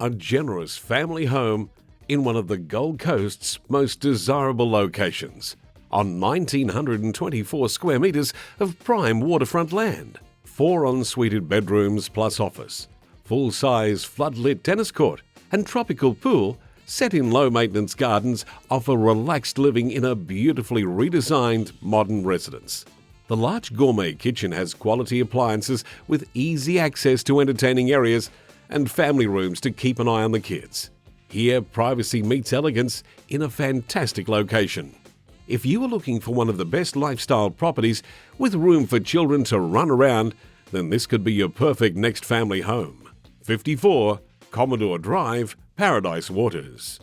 a generous family home in one of the Gold Coast's most desirable locations, on 1,924 square metres of prime waterfront land. 4 en-suited bedrooms plus office, full-size floodlit tennis court and tropical pool set in low-maintenance gardens offer relaxed living in a beautifully redesigned modern residence. The large gourmet kitchen has quality appliances with easy access to entertaining areas and family rooms to keep an eye on the kids. Here, privacy meets elegance in a fantastic location. If you are looking for one of the best lifestyle properties with room for children to run around, then this could be your perfect next family home. 54 Commodore Drive, Paradise Waters.